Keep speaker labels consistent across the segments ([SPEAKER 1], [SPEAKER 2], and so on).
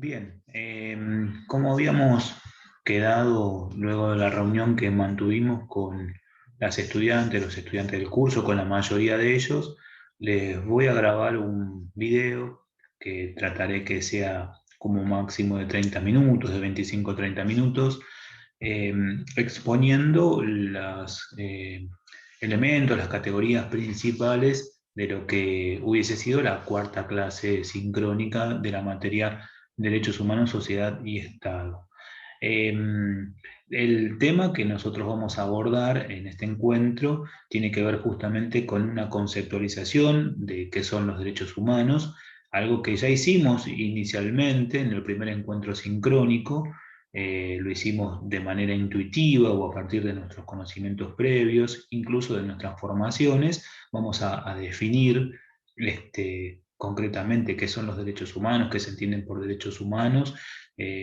[SPEAKER 1] Bien, como habíamos quedado luego de la reunión que mantuvimos con las estudiantes, los estudiantes del curso, con la mayoría de ellos, les voy a grabar un video que trataré que sea como máximo de 30 minutos, de 25 a 30 minutos, eh, exponiendo los elementos, las categorías principales de lo que hubiese sido la cuarta clase sincrónica de la materia Derechos Humanos, Sociedad y Estado. Eh, el tema que nosotros vamos a abordar en este encuentro tiene que ver justamente con una conceptualización de qué son los derechos humanos, algo que ya hicimos inicialmente en el primer encuentro sincrónico. Lo hicimos de manera intuitiva o a partir de nuestros conocimientos previos, incluso de nuestras formaciones. Vamos a definir concretamente qué son los derechos humanos, qué se entienden por derechos humanos.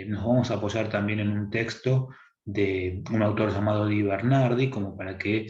[SPEAKER 1] Nos vamos a apoyar también en un texto de un autor llamado Di Bernardi, como para que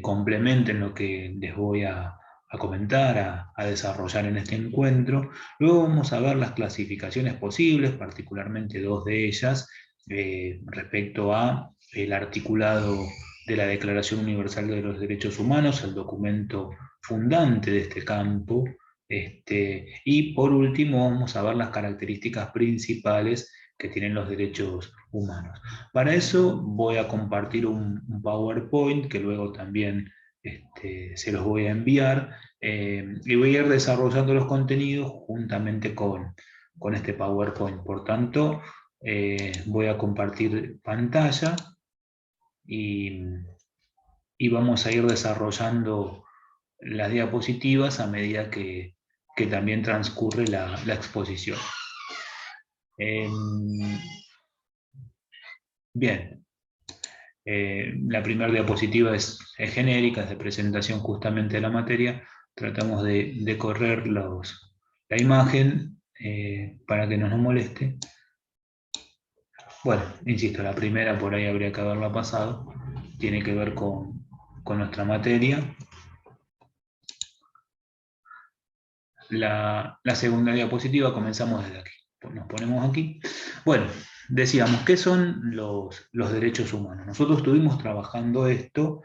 [SPEAKER 1] complementen lo que les voy a comentar, a desarrollar en este encuentro. Luego vamos a ver las clasificaciones posibles, particularmente dos de ellas, respecto a el articulado de la Declaración Universal de los Derechos Humanos, el documento fundante de este campo. Y por último vamos a ver las características principales que tienen los derechos humanos. Para eso voy a compartir un PowerPoint que luego también se los voy a enviar, y voy a ir desarrollando los contenidos juntamente con este PowerPoint. Por tanto, voy a compartir pantalla y, y vamos a ir desarrollando las diapositivas a medida que también transcurre la exposición. Eh, Bien, la primera diapositiva es genérica, es de presentación justamente de la materia. Tratamos de correr la imagen para que no nos moleste. Bueno, insisto, la primera por ahí habría que haberla pasado. Tiene que ver con nuestra materia. La segunda diapositiva, comenzamos desde aquí. Nos ponemos aquí. Bueno, decíamos, ¿qué son los derechos humanos? Nosotros estuvimos trabajando esto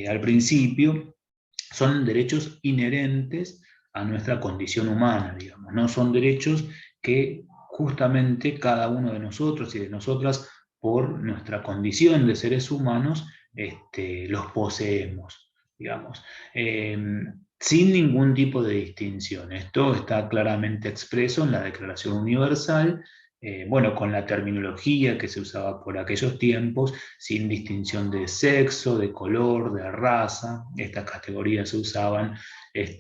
[SPEAKER 1] al principio. Son derechos inherentes a nuestra condición humana, digamos. No son derechos que justamente cada uno de nosotros y de nosotras, por nuestra condición de seres humanos, los poseemos, digamos. Eh, Sin ningún tipo de distinción. Esto está claramente expreso en la Declaración Universal, bueno, con la terminología que se usaba por aquellos tiempos, sin distinción de sexo, de color, de raza. Estas categorías se usaban,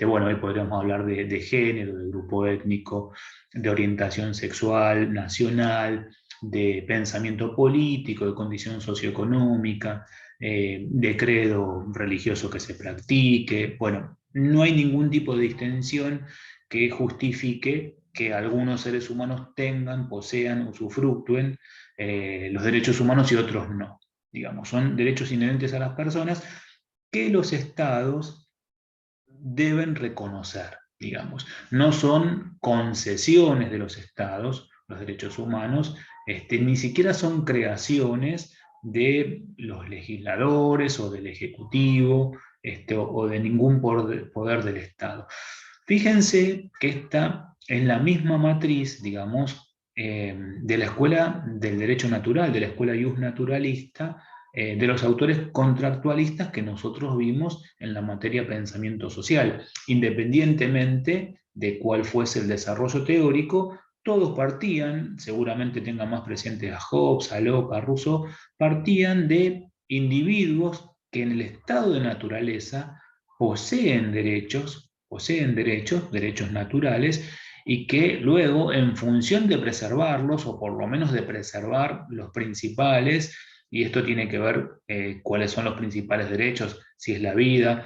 [SPEAKER 1] bueno, hoy podríamos hablar de género, de grupo étnico, de orientación sexual, nacional, de pensamiento político, de condición socioeconómica, de credo religioso que se practique. Bueno, no hay ningún tipo de distinción que justifique que algunos seres humanos tengan, posean, usufructúen los derechos humanos y otros no. Digamos, son derechos inherentes a las personas que los estados deben reconocer, digamos. No son concesiones de los estados, los derechos humanos, ni siquiera son creaciones de los legisladores o del Ejecutivo, o de ningún poder del Estado. Fíjense que esta es la misma matriz, digamos, de la escuela del derecho natural, de la escuela naturalista, de los autores contractualistas que nosotros vimos en la materia pensamiento social. Independientemente de cuál fuese el desarrollo teórico, todos partían, seguramente tengan más presentes a Hobbes, a Locke, a Rousseau, partían de individuos que en el estado de naturaleza poseen derechos, derechos naturales, y que luego, en función de preservarlos, o por lo menos de preservar los principales, y esto tiene que ver cuáles son los principales derechos, si es la vida,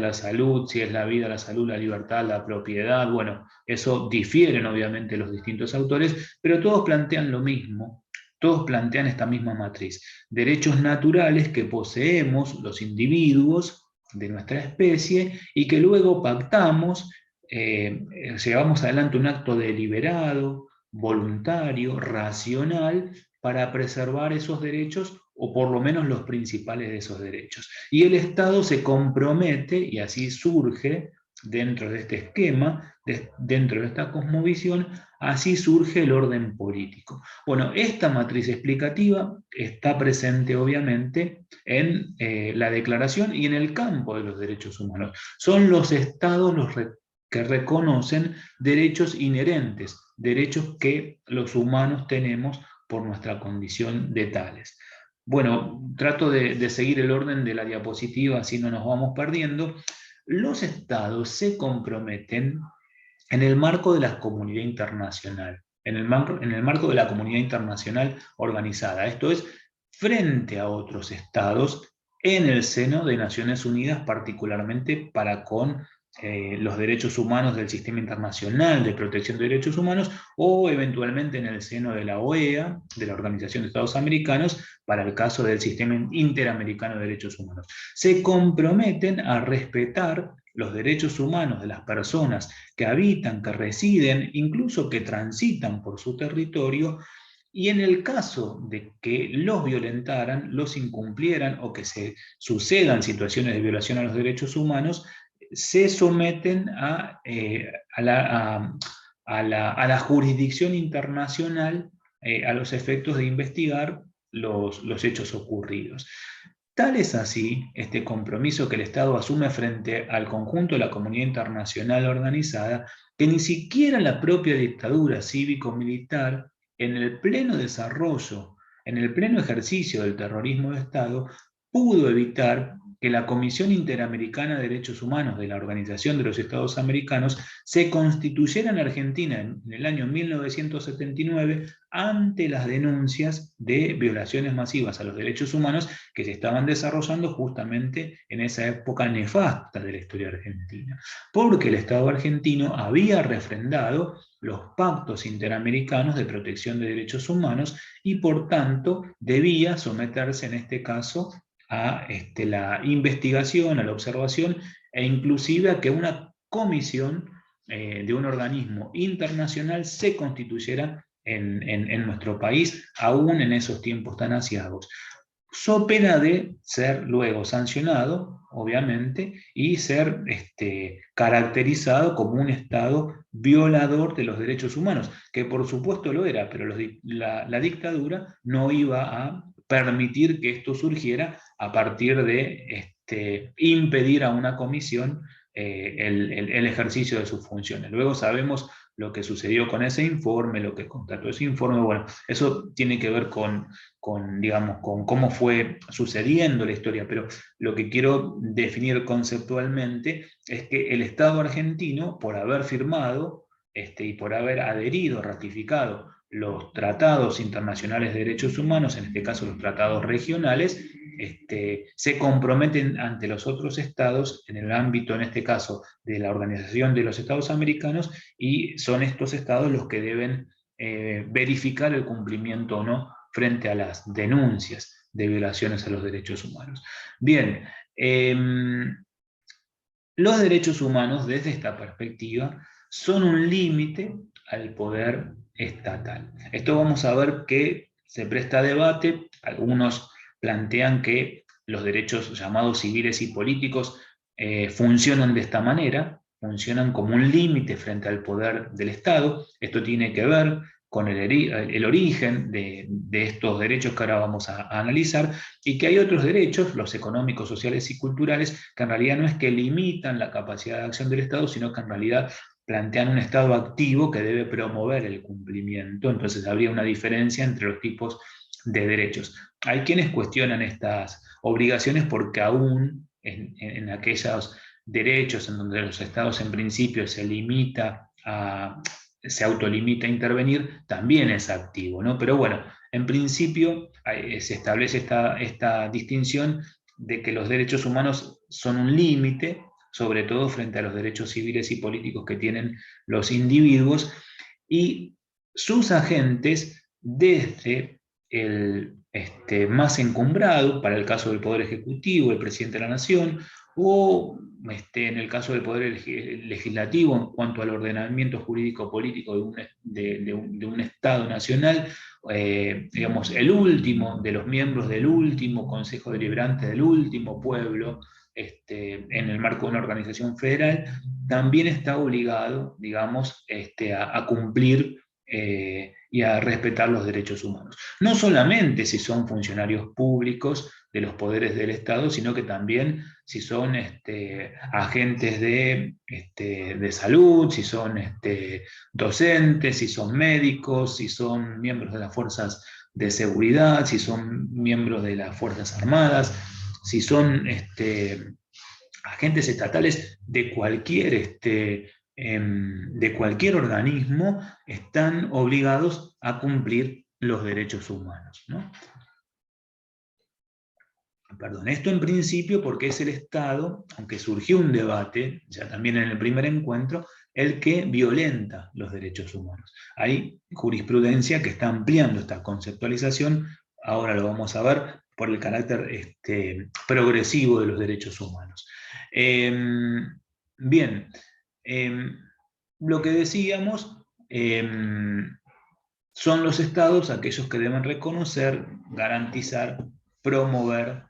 [SPEAKER 1] la salud, si es la vida, la salud, la libertad, la propiedad. Bueno, eso difieren obviamente los distintos autores, pero todos plantean lo mismo, todos plantean esta misma matriz: derechos naturales que poseemos los individuos de nuestra especie y que luego pactamos, llevamos adelante un acto deliberado voluntario, racional, para preservar esos derechos, o por lo menos los principales de esos derechos. Y el Estado se compromete, y así surge, dentro de este esquema, dentro de esta cosmovisión, así surge el orden político. Bueno, esta matriz explicativa está presente obviamente en la Declaración y en el campo de los derechos humanos. Son los estados que reconocen derechos inherentes, derechos que los humanos tenemos por nuestra condición de tales. Bueno, trato de seguir el orden de la diapositiva, así no nos vamos perdiendo. Los estados se comprometen en el marco de la comunidad internacional, en el marco de la comunidad internacional organizada, esto es, frente a otros estados en el seno de Naciones Unidas, particularmente para con los derechos humanos del Sistema Internacional de Protección de Derechos Humanos, o eventualmente en el seno de la OEA, de la Organización de Estados Americanos, para el caso del Sistema Interamericano de Derechos Humanos. Se comprometen a respetar los derechos humanos de las personas que habitan, que residen, incluso que transitan por su territorio, y en el caso de que los violentaran, los incumplieran o que se sucedan situaciones de violación a los derechos humanos, se someten a la jurisdicción internacional a los efectos de investigar los hechos ocurridos. Tal es así este compromiso que el Estado asume frente al conjunto de la comunidad internacional organizada, que ni siquiera la propia dictadura cívico-militar, en el pleno desarrollo, en el pleno ejercicio del terrorismo de Estado, pudo evitar que la Comisión Interamericana de Derechos Humanos de la Organización de los Estados Americanos se constituyera en Argentina en el año 1979 ante las denuncias de violaciones masivas a los derechos humanos que se estaban desarrollando justamente en esa época nefasta de la historia argentina. Porque el Estado argentino había refrendado los pactos interamericanos de protección de derechos humanos y por tanto debía someterse en este caso a la investigación, a la observación e inclusive a que una comisión de un organismo internacional se constituyera en nuestro país, aún en esos tiempos tan asiagos, so pena de ser luego sancionado, obviamente, y ser caracterizado como un Estado violador de los derechos humanos, que por supuesto lo era, pero la dictadura no iba a permitir que esto surgiera a partir de impedir a una comisión el ejercicio de sus funciones. Luego sabemos lo que sucedió con ese informe, lo que constató ese informe, bueno, eso tiene que ver digamos, con cómo fue sucediendo la historia, pero lo que quiero definir conceptualmente es que el Estado argentino, por haber firmado y por haber adherido, ratificado los tratados internacionales de derechos humanos, en este caso los tratados regionales, se comprometen ante los otros estados en el ámbito, en este caso, de la Organización de los Estados Americanos, y son estos estados los que deben verificar el cumplimiento o no frente a las denuncias de violaciones a los derechos humanos. Bien, los derechos humanos desde esta perspectiva son un límite al poder estatal. Esto vamos a ver que se presta a debate. Algunos plantean que los derechos llamados civiles y políticos funcionan de esta manera, funcionan como un límite frente al poder del Estado. Esto tiene que ver con el origen de estos derechos que ahora vamos a analizar, y que hay otros derechos, los económicos, sociales y culturales, que en realidad no es que limitan la capacidad de acción del Estado, sino que en realidad plantean un Estado activo que debe promover el cumplimiento. Entonces habría una diferencia entre los tipos de derechos. Hay quienes cuestionan estas obligaciones porque aún en aquellos derechos en donde los Estados en principio se autolimita a intervenir, también es activo, ¿no? Pero bueno, en principio se establece esta distinción de que los derechos humanos son un límite, sobre todo frente a los derechos civiles y políticos que tienen los individuos, y sus agentes, desde el más encumbrado, para el caso del Poder Ejecutivo, el Presidente de la Nación, o en el caso del Poder Legislativo, en cuanto al ordenamiento jurídico-político de un Estado nacional, digamos, el último de los miembros del último Consejo Deliberante del último pueblo, en el marco de una organización federal, también está obligado, digamos, a cumplir y a respetar los derechos humanos. No solamente si son funcionarios públicos de los poderes del Estado, sino que también si son agentes de salud, si son docentes, si son médicos, si son miembros de las fuerzas de seguridad, si son miembros de las Fuerzas Armadas, si son agentes estatales de cualquier organismo, están obligados a cumplir los derechos humanos, ¿no? Perdón, esto en principio porque es el Estado, aunque surgió un debate, ya también en el primer encuentro, el que violenta los derechos humanos. Hay jurisprudencia que está ampliando esta conceptualización, ahora lo vamos a ver, por el carácter progresivo de los derechos humanos. Bien, lo que decíamos, son los Estados aquellos que deben reconocer, garantizar, promover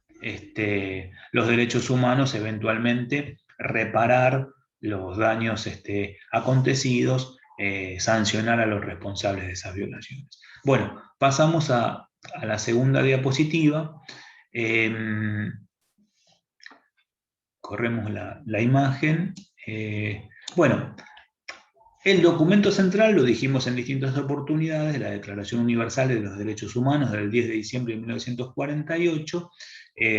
[SPEAKER 1] los derechos humanos, eventualmente reparar los daños acontecidos, sancionar a los responsables de esas violaciones. Bueno, pasamos a la segunda diapositiva. Corremos la imagen. Bueno, el documento central, lo dijimos en distintas oportunidades, la Declaración Universal de los Derechos Humanos del 10 de diciembre de 1948,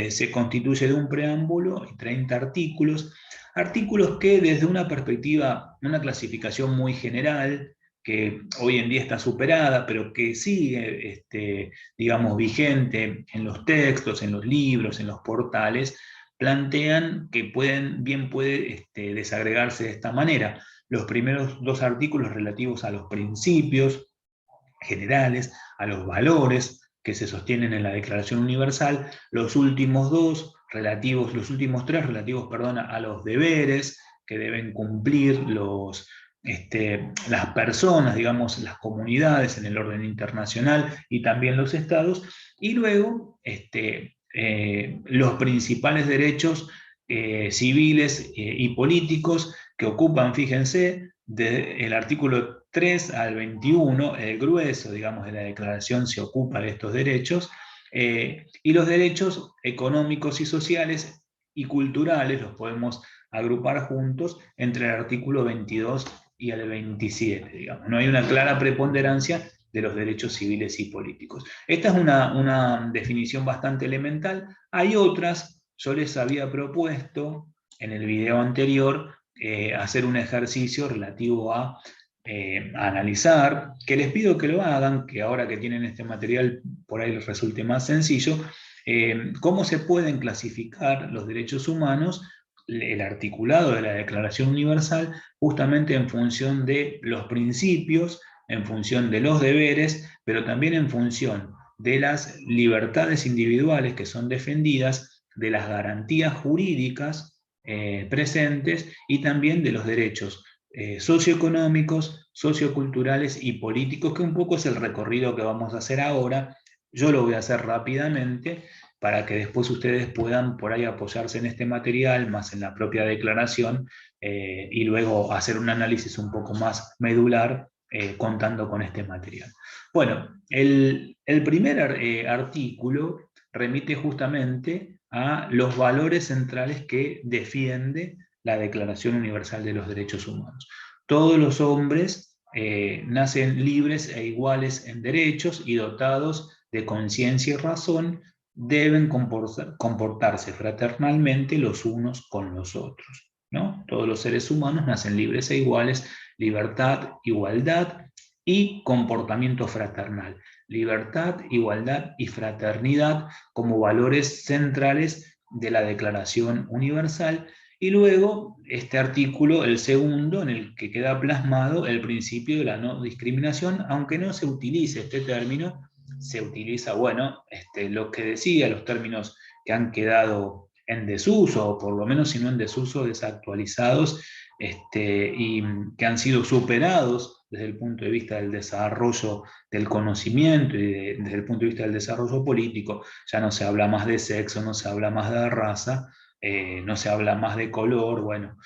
[SPEAKER 1] se constituye de un preámbulo y 30 artículos, artículos que desde una perspectiva, una clasificación muy general, que hoy en día está superada, pero que sigue, digamos, vigente en los textos, en los libros, en los portales, plantean que bien puede desagregarse de esta manera. Los primeros dos artículos relativos a los principios generales, a los valores que se sostienen en la Declaración Universal, los últimos tres relativos, a los deberes que deben cumplir las personas, digamos, las comunidades en el orden internacional y también los estados, y luego los principales derechos civiles y políticos que ocupan, fíjense, del artículo 3 al 21, el grueso, digamos, de la declaración se ocupa de estos derechos, y los derechos económicos y sociales y culturales los podemos agrupar juntos entre el artículo 22 y el 27, digamos. No hay una clara preponderancia de los derechos civiles y políticos. Esta es una definición bastante elemental. Hay otras, yo les había propuesto en el video anterior hacer un ejercicio relativo a analizar, que les pido que lo hagan, que ahora que tienen este material por ahí les resulte más sencillo, cómo se pueden clasificar los derechos humanos, el articulado de la Declaración Universal, justamente en función de los principios, en función de los deberes, pero también en función de las libertades individuales que son defendidas, de las garantías jurídicas presentes y también de los derechos socioeconómicos, socioculturales y políticos, que un poco es el recorrido que vamos a hacer ahora. Yo lo voy a hacer rápidamente para que después ustedes puedan por ahí apoyarse en este material, más en la propia declaración, y luego hacer un análisis un poco más medular contando con este material. Bueno, el primer artículo remite justamente a los valores centrales que defiende la Declaración Universal de los Derechos Humanos. Todos los hombres nacen libres e iguales en derechos y dotados de conciencia y razón, deben comportarse fraternalmente los unos con los otros, ¿no? Todos los seres humanos nacen libres e iguales, libertad, igualdad y comportamiento fraternal. Libertad, igualdad y fraternidad como valores centrales de la Declaración Universal. Y luego este artículo, el segundo, en el que queda plasmado el principio de la no discriminación, aunque no se utilice este término, se utiliza, bueno, lo que decía, los términos que han quedado en desuso, o por lo menos si no en desuso, desactualizados, y que han sido superados desde el punto de vista del desarrollo del conocimiento y desde el punto de vista del desarrollo político. Ya no se habla más de sexo, no se habla más de raza, no se habla más de color. Bueno,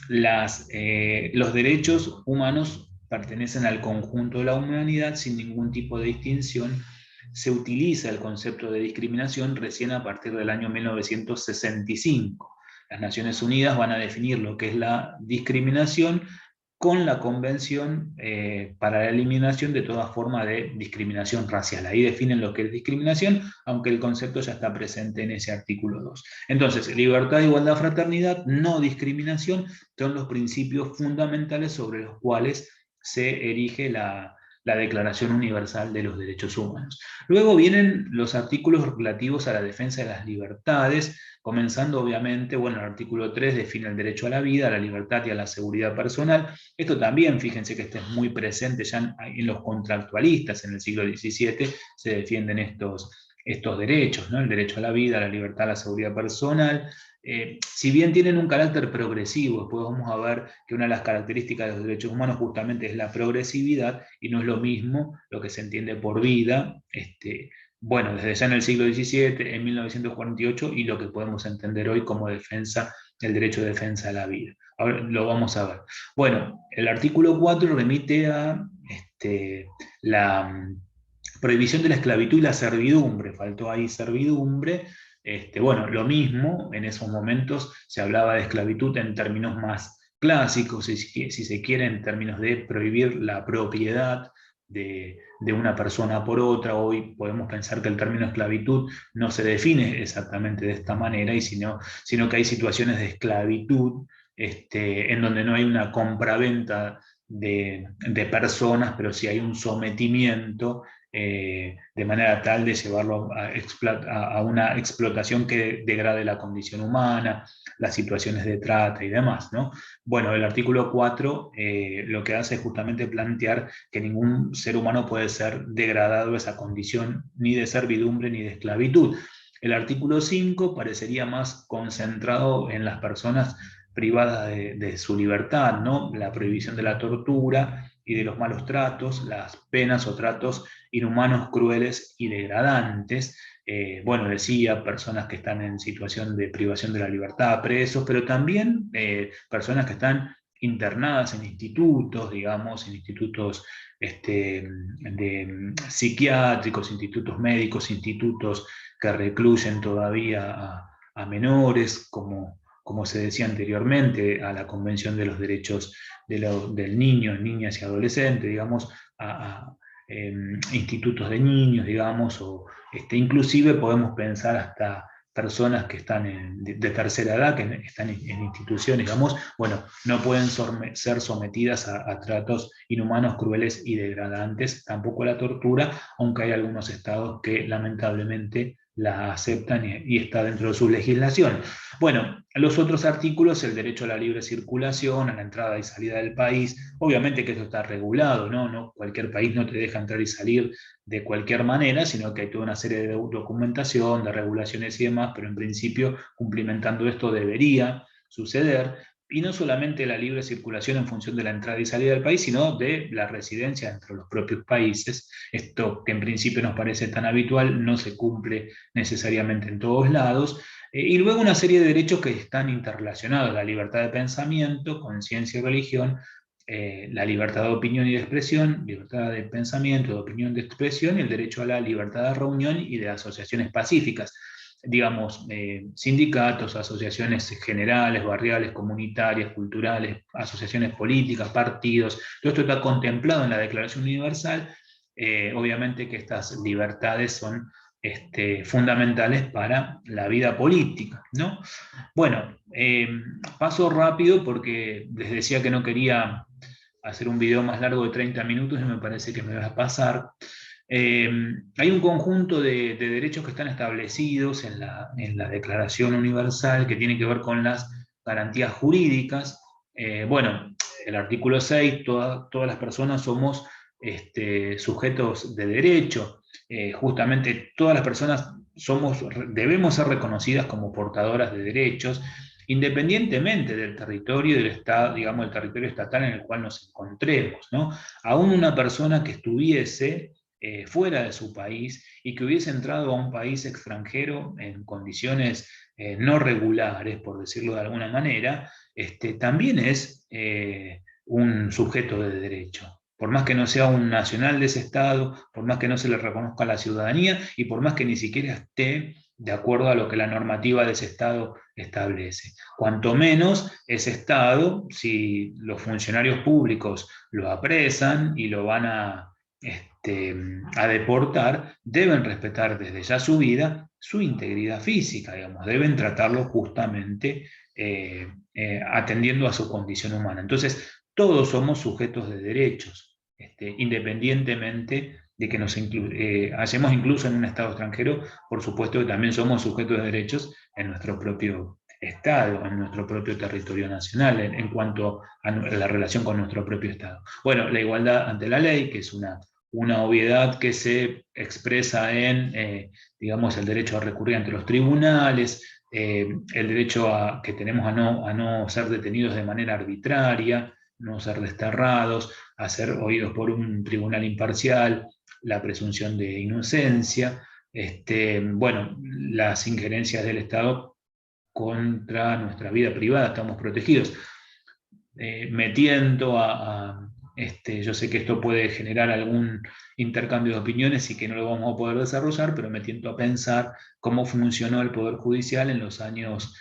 [SPEAKER 1] los derechos humanos pertenecen al conjunto de la humanidad sin ningún tipo de distinción. Se utiliza el concepto de discriminación recién a partir del año 1965. Las Naciones Unidas van a definir lo que es la discriminación con la Convención para la Eliminación de toda forma de discriminación racial. Ahí definen lo que es discriminación, aunque el concepto ya está presente en ese artículo 2. Entonces, libertad, igualdad, fraternidad, no discriminación, son los principios fundamentales sobre los cuales se erige la Declaración Universal de los Derechos Humanos. Luego vienen los artículos relativos a la defensa de las libertades, comenzando obviamente, bueno, el artículo 3 define el derecho a la vida, a la libertad y a la seguridad personal. Esto también, fíjense que este es muy presente ya en los contractualistas en el siglo XVII, se defienden estos derechos, ¿no? El derecho a la vida, a la libertad, a la seguridad personal. Si bien tienen un carácter progresivo, después vamos a ver que una de las características de los derechos humanos justamente es la progresividad, y no es lo mismo lo que se entiende por vida, bueno, desde ya en el siglo XVII, en 1948, y lo que podemos entender hoy como defensa, el derecho de defensa de la vida. Ahora lo vamos a ver. Bueno, el artículo 4 remite a la prohibición de la esclavitud y la servidumbre. Faltó ahí servidumbre. Bueno, lo mismo, en esos momentos se hablaba de esclavitud en términos más clásicos, si se quiere, en términos de prohibir la propiedad de una persona por otra. Hoy podemos pensar que el término esclavitud no se define exactamente de esta manera, sino que hay situaciones de esclavitud en donde no hay una compraventa de personas, pero sí hay un sometimiento de manera tal de llevarlo a una explotación que degrade la condición humana, las situaciones de trata y demás, ¿no? Bueno, el artículo 4 lo que hace es justamente plantear que ningún ser humano puede ser degradado a esa condición ni de servidumbre ni de esclavitud. El artículo 5 parecería más concentrado en las personas privadas de su libertad, ¿no? La prohibición de la tortura y de los malos tratos, las penas o tratos inhumanos, crueles y degradantes. Bueno, decía, personas que están en situación de privación de la libertad, presos, pero también personas que están internadas en institutos, digamos, en institutos psiquiátricos, institutos médicos, institutos que recluyen todavía a menores, como se decía anteriormente, a la Convención de los Derechos del Niño, Niñas y Adolescentes, digamos, a institutos de niños, digamos, o inclusive podemos pensar hasta personas que están de tercera edad, que están en instituciones, digamos, bueno, no pueden ser sometidas a tratos inhumanos, crueles y degradantes, tampoco la tortura, aunque hay algunos estados que lamentablemente la aceptan y está dentro de su legislación. Bueno, los otros artículos, el derecho a la libre circulación, a la entrada y salida del país, obviamente que esto está regulado, ¿no? No, cualquier país no te deja entrar y salir de cualquier manera, sino que hay toda una serie de documentación, de regulaciones y demás, pero en principio, cumplimentando esto debería suceder, y no solamente la libre circulación en función de la entrada y salida del país, sino de la residencia entre los propios países. Esto que en principio nos parece tan habitual no se cumple necesariamente en todos lados. Y luego una serie de derechos que están interrelacionados: la libertad de pensamiento, conciencia y religión, la libertad de opinión y de expresión, libertad de pensamiento, de opinión, de expresión, y el derecho a la libertad de reunión y de asociaciones pacíficas. Digamos, sindicatos, asociaciones generales, barriales, comunitarias, culturales, asociaciones políticas, partidos, todo esto está contemplado en la Declaración Universal. Obviamente que estas libertades son fundamentales para la vida política, ¿no? Bueno, paso rápido porque les decía que no quería hacer un video más largo de 30 minutos y me parece que me va a pasar. Hay un conjunto de derechos que están establecidos en la Declaración Universal que tienen que ver con las garantías jurídicas. Bueno, el artículo 6, todas las personas somos sujetos de derecho. Justamente todas las personas debemos ser reconocidas como portadoras de derechos, independientemente del territorio del Estado, digamos, el territorio estatal en el cual nos encontremos, ¿no? Aún una persona que estuviese fuera de su país y que hubiese entrado a un país extranjero en condiciones no regulares, por decirlo de alguna manera, también es un sujeto de derecho. Por más que no sea un nacional de ese Estado, por más que no se le reconozca la ciudadanía y por más que ni siquiera esté de acuerdo a lo que la normativa de ese Estado establece. Cuanto menos ese Estado, si los funcionarios públicos lo apresan y lo van a deportar, deben respetar desde ya su vida, su integridad física, digamos, deben tratarlo justamente atendiendo a su condición humana. Entonces, todos somos sujetos de derechos, independientemente de que nos hallemos incluso en un Estado extranjero, por supuesto que también somos sujetos de derechos en nuestro propio Estado, en nuestro propio territorio nacional, en cuanto a la relación con nuestro propio Estado. Bueno, la igualdad ante la ley, que es una obviedad que se expresa en, digamos, el derecho a recurrir ante los tribunales, el derecho que tenemos a no ser detenidos de manera arbitraria, no ser desterrados, a ser oídos por un tribunal imparcial, la presunción de inocencia, bueno, las injerencias del Estado contra nuestra vida privada, estamos protegidos. Me tiento yo sé que esto puede generar algún intercambio de opiniones y que no lo vamos a poder desarrollar, pero me tiento a pensar cómo funcionó el Poder Judicial en los años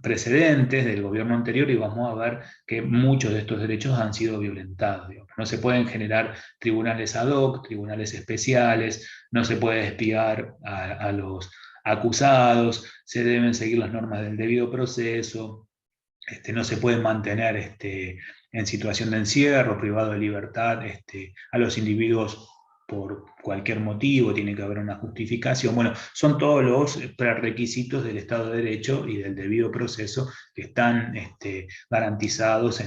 [SPEAKER 1] precedentes del gobierno anterior y vamos a ver que muchos de estos derechos han sido violentados. Digamos. No se pueden generar tribunales ad hoc, tribunales especiales, no se puede espiar a los acusados, se deben seguir las normas del debido proceso, no se puede mantener en situación de encierro, privado de libertad a los individuos por cualquier motivo, tiene que haber una justificación. Bueno, son todos los prerequisitos del Estado de Derecho y del debido proceso que están garantizados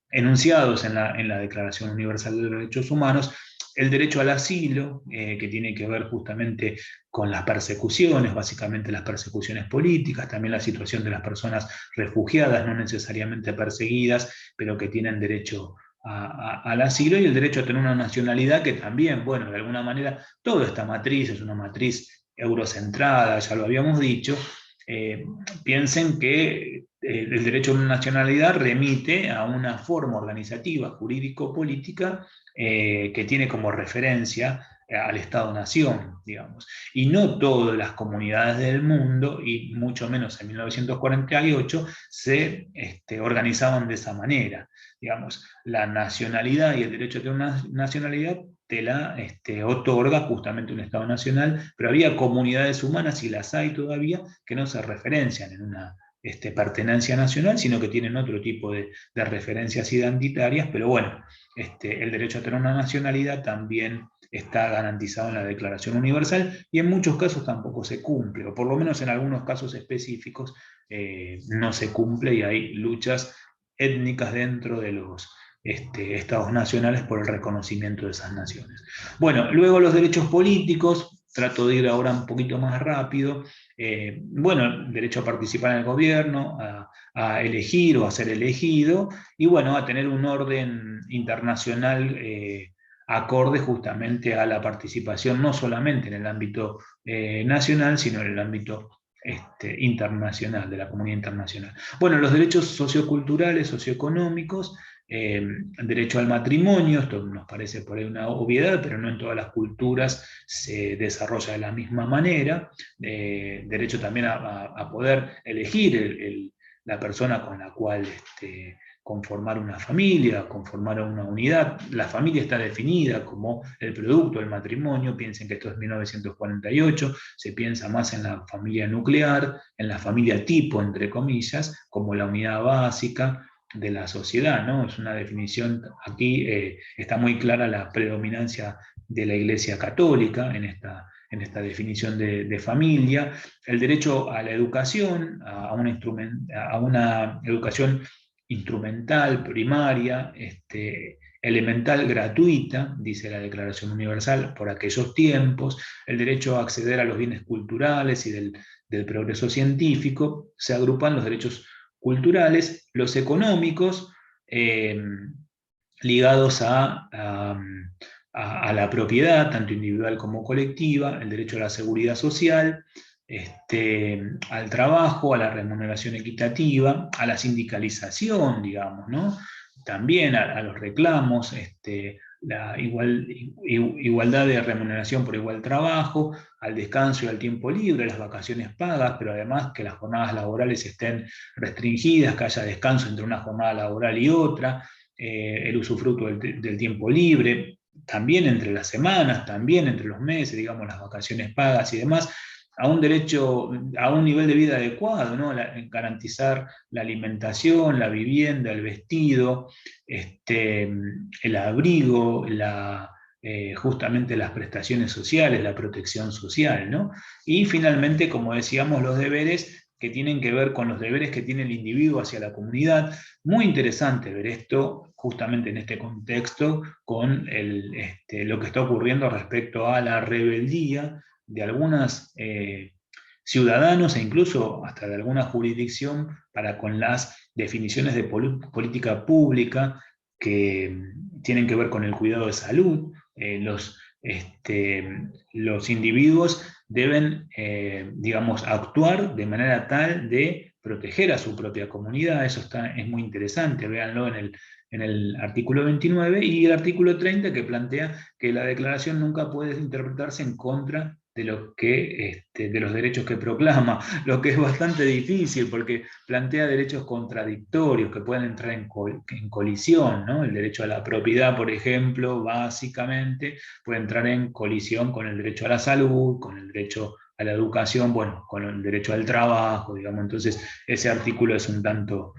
[SPEAKER 1] enunciados en la Declaración Universal de los Derechos Humanos. El derecho al asilo, que tiene que ver justamente con las persecuciones, básicamente las persecuciones políticas, también la situación de las personas refugiadas, no necesariamente perseguidas, pero que tienen derecho al asilo, y el derecho a tener una nacionalidad que también, bueno, de alguna manera, toda esta matriz es una matriz eurocentrada, ya lo habíamos dicho. Piensen que el derecho a una nacionalidad remite a una forma organizativa, jurídico-política, que tiene como referencia al Estado-Nación, digamos. Y no todas las comunidades del mundo, y mucho menos en 1948, se organizaban de esa manera. Digamos, la nacionalidad y el derecho a tener una nacionalidad te la otorga justamente un Estado nacional, pero había comunidades humanas, y las hay todavía, que no se referencian en una pertenencia nacional, sino que tienen otro tipo de referencias identitarias, pero bueno, el derecho a tener una nacionalidad también está garantizado en la Declaración Universal y en muchos casos tampoco se cumple, o por lo menos en algunos casos específicos no se cumple, y hay luchas étnicas dentro de los estados nacionales por el reconocimiento de esas naciones. Bueno, luego los derechos políticos, trato de ir ahora un poquito más rápido. Bueno, el derecho a participar en el gobierno, a elegir o a ser elegido, y bueno, a tener un orden internacional acorde justamente a la participación, no solamente en el ámbito nacional, sino en el ámbito internacional, de la comunidad internacional. Bueno, los derechos socioculturales, socioeconómicos, derecho al matrimonio, esto nos parece por ahí una obviedad, pero no en todas las culturas se desarrolla de la misma manera. Derecho también a poder elegir la persona con la cual conformar una familia, conformar una unidad. La familia está definida como el producto del matrimonio. Piensen que esto es 1948, se piensa más en la familia nuclear, en la familia tipo, entre comillas, como la unidad básica de la sociedad, ¿no? Es una definición, aquí está muy clara la predominancia de la Iglesia Católica en esta definición de familia. El derecho a la educación, a una educación instrumental, primaria, elemental gratuita, dice la Declaración Universal, por aquellos tiempos, el derecho a acceder a los bienes culturales y del progreso científico, se agrupan los derechos culturales, los económicos, ligados a la propiedad, tanto individual como colectiva, el derecho a la seguridad social, al trabajo, a la remuneración equitativa, a la sindicalización, digamos, ¿no? También a los reclamos, la igualdad de remuneración por igual trabajo, al descanso y al tiempo libre, a las vacaciones pagas, pero además que las jornadas laborales estén restringidas, que haya descanso entre una jornada laboral y otra, el usufructo del tiempo libre, también entre las semanas, también entre los meses, digamos, las vacaciones pagas y demás, a un derecho, a un nivel de vida adecuado, ¿no? Garantizar la alimentación, la vivienda, el vestido, el abrigo, justamente las prestaciones sociales, la protección social, ¿no? Y finalmente, como decíamos, los deberes que tienen que ver con los deberes que tiene el individuo hacia la comunidad. Muy interesante ver esto justamente en este contexto con lo que está ocurriendo respecto a la rebeldía de algunos ciudadanos e incluso hasta de alguna jurisdicción para con las definiciones de política pública que tienen que ver con el cuidado de salud. Los individuos deben, digamos, actuar de manera tal de proteger a su propia comunidad. Eso es muy interesante, véanlo en el artículo 29 y el artículo 30 que plantea que la declaración nunca puede interpretarse en contra de de los derechos que proclama, lo que es bastante difícil porque plantea derechos contradictorios que pueden entrar en colisión, ¿no? El derecho a la propiedad, por ejemplo, básicamente puede entrar en colisión con el derecho a la salud, con el derecho a la educación, bueno, con el derecho al trabajo, digamos. Entonces ese artículo es un tanto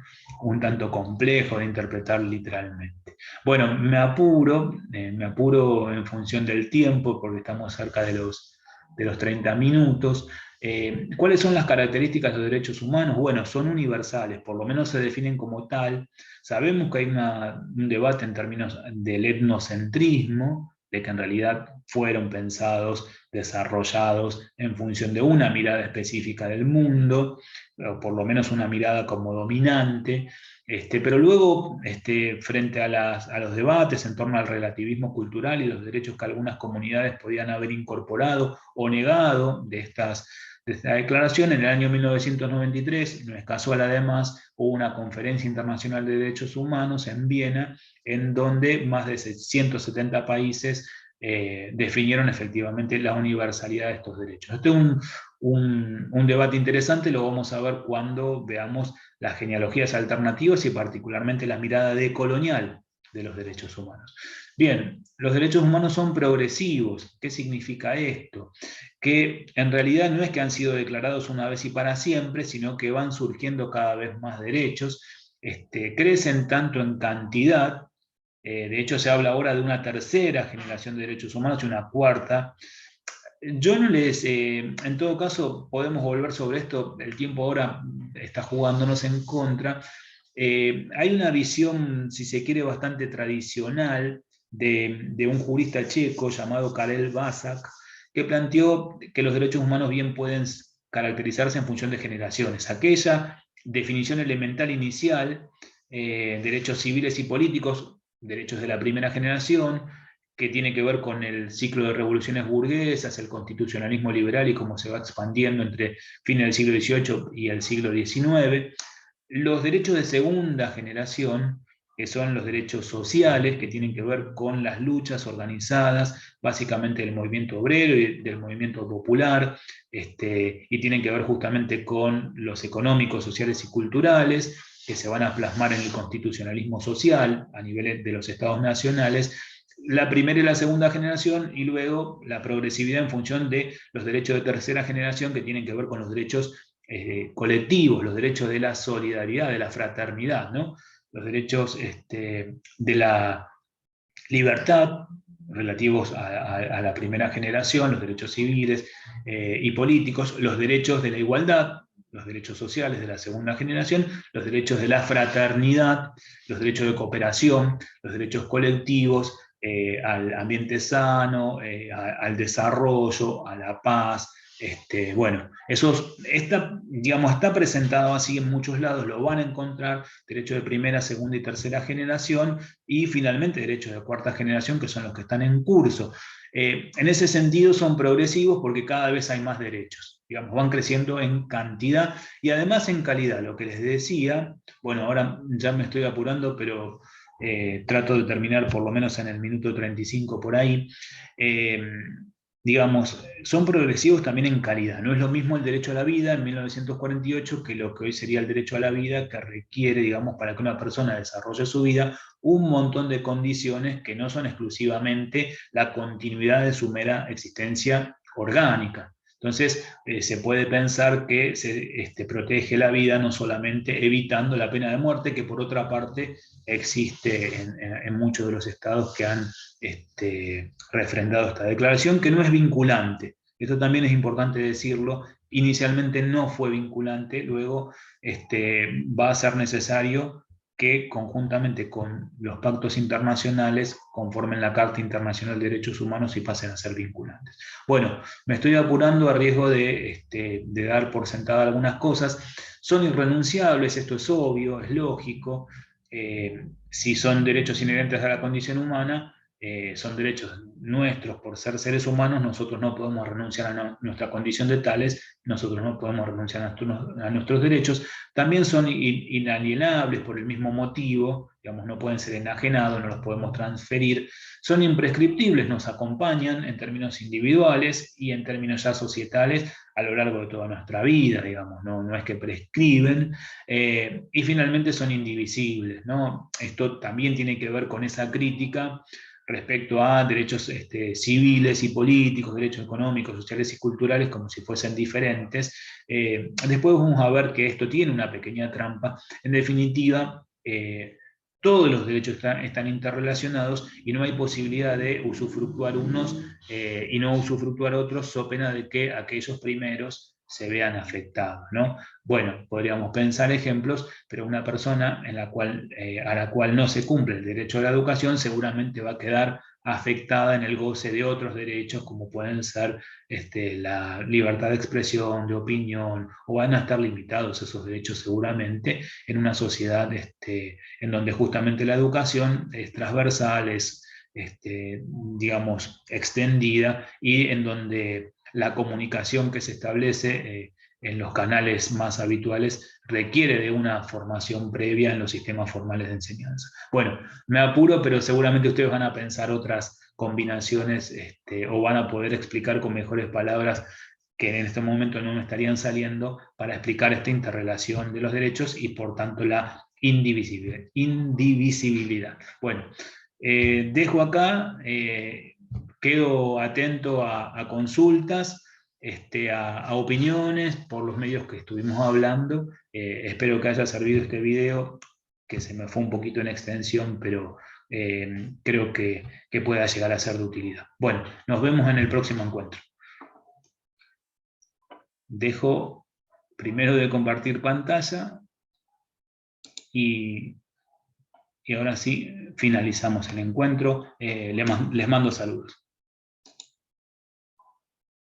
[SPEAKER 1] complejo de interpretar literalmente. Bueno, me apuro en función del tiempo porque estamos cerca de los 30 minutos. ¿Cuáles son las características de los derechos humanos? Bueno, son universales, por lo menos se definen como tal. Sabemos que hay un debate en términos del etnocentrismo, de que en realidad fueron pensados, desarrollados en función de una mirada específica del mundo, o por lo menos una mirada como dominante, pero luego, frente a los debates en torno al relativismo cultural y los derechos que algunas comunidades podían haber incorporado o negado de esta declaración, en el año 1993, no es casual además, hubo una conferencia internacional de derechos humanos en Viena, en donde más de 170 países definieron efectivamente la universalidad de estos derechos. Este es un debate interesante, lo vamos a ver cuando veamos las genealogías alternativas y particularmente la mirada decolonial de los derechos humanos. Bien, los derechos humanos son progresivos. ¿Qué significa esto? Que en realidad no es que han sido declarados una vez y para siempre, sino que van surgiendo cada vez más derechos, crecen tanto en cantidad, de hecho se habla ahora de una tercera generación de derechos humanos y una cuarta. Yo no en todo caso, podemos volver sobre esto, el tiempo ahora está jugándonos en contra. Hay una visión, si se quiere, bastante tradicional de un jurista checo llamado Karel Vazak, que planteó que los derechos humanos bien pueden caracterizarse en función de generaciones. Aquella definición elemental inicial, derechos civiles y políticos, derechos de la primera generación, que tiene que ver con el ciclo de revoluciones burguesas, el constitucionalismo liberal y cómo se va expandiendo entre fines del siglo XVIII y el siglo XIX. Los derechos de segunda generación, que son los derechos sociales, que tienen que ver con las luchas organizadas, básicamente del movimiento obrero y del movimiento popular, y tienen que ver justamente con los económicos, sociales y culturales, que se van a plasmar en el constitucionalismo social a nivel de los estados nacionales, la primera y la segunda generación, y luego la progresividad en función de los derechos de tercera generación que tienen que ver con los derechos colectivos, los derechos de la solidaridad, de la fraternidad, ¿no? Los derechos de la libertad relativos a la primera generación, los derechos civiles y políticos, los derechos de la igualdad, los derechos sociales de la segunda generación, los derechos de la fraternidad, los derechos de cooperación, los derechos colectivos, al ambiente sano, al desarrollo, a la paz. Bueno, digamos, está presentado así en muchos lados, lo van a encontrar, derechos de primera, segunda y tercera generación, y finalmente derechos de cuarta generación, que son los que están en curso. En ese sentido son progresivos porque cada vez hay más derechos, digamos, van creciendo en cantidad y además en calidad. Lo que les decía, bueno, ahora ya me estoy apurando, pero trato de terminar por lo menos en el minuto 35 por ahí. Digamos, son progresivos también en calidad. No es lo mismo el derecho a la vida en 1948 que lo que hoy sería el derecho a la vida, que requiere, digamos, para que una persona desarrolle su vida, un montón de condiciones que no son exclusivamente la continuidad de su mera existencia orgánica. Entonces, se puede pensar que se protege la vida no solamente evitando la pena de muerte, que por otra parte existe en muchos de los estados que han refrendado esta declaración, que no es vinculante. Esto también es importante decirlo. Inicialmente no fue vinculante, luego va a ser necesario que conjuntamente con los pactos internacionales conformen la Carta Internacional de Derechos Humanos y pasen a ser vinculantes. Bueno, me estoy apurando a riesgo de dar por sentada algunas cosas. Son irrenunciables, esto es obvio, es lógico. Si son derechos inherentes a la condición humana, son derechos nuestros por ser seres humanos, nosotros no podemos renunciar a nuestra condición de tales, nosotros no podemos renunciar a nuestros derechos. También son inalienables por el mismo motivo, digamos, no pueden ser enajenados, no los podemos transferir. Son imprescriptibles, nos acompañan en términos individuales y en términos ya societales a lo largo de toda nuestra vida, digamos, no es que prescriben. Y finalmente son indivisibles, ¿no? Esto también tiene que ver con esa crítica respecto a derechos civiles y políticos, derechos económicos, sociales y culturales, como si fuesen diferentes. Después vamos a ver que esto tiene una pequeña trampa. En definitiva, todos los derechos están interrelacionados y no hay posibilidad de usufructuar unos y no usufructuar otros, so pena de que aquellos primeros se vean afectados, ¿no? Bueno, podríamos pensar ejemplos, pero una persona a la cual no se cumple el derecho a la educación seguramente va a quedar afectada en el goce de otros derechos, como pueden ser la libertad de expresión, de opinión, o van a estar limitados esos derechos seguramente en una sociedad en donde justamente la educación es transversal, es, digamos, extendida, y en donde la comunicación que se establece en los canales más habituales requiere de una formación previa en los sistemas formales de enseñanza. Bueno, me apuro, pero seguramente ustedes van a pensar otras combinaciones o van a poder explicar con mejores palabras que en este momento no me estarían saliendo para explicar esta interrelación de los derechos y por tanto la indivisibilidad. Bueno, dejo acá, quedo atento a consultas, a opiniones por los medios que estuvimos hablando. Espero que haya servido este video, que se me fue un poquito en extensión, pero creo que pueda llegar a ser de utilidad. Bueno, nos vemos en el próximo encuentro. Dejo primero de compartir pantalla y ahora sí finalizamos el encuentro. Les mando saludos.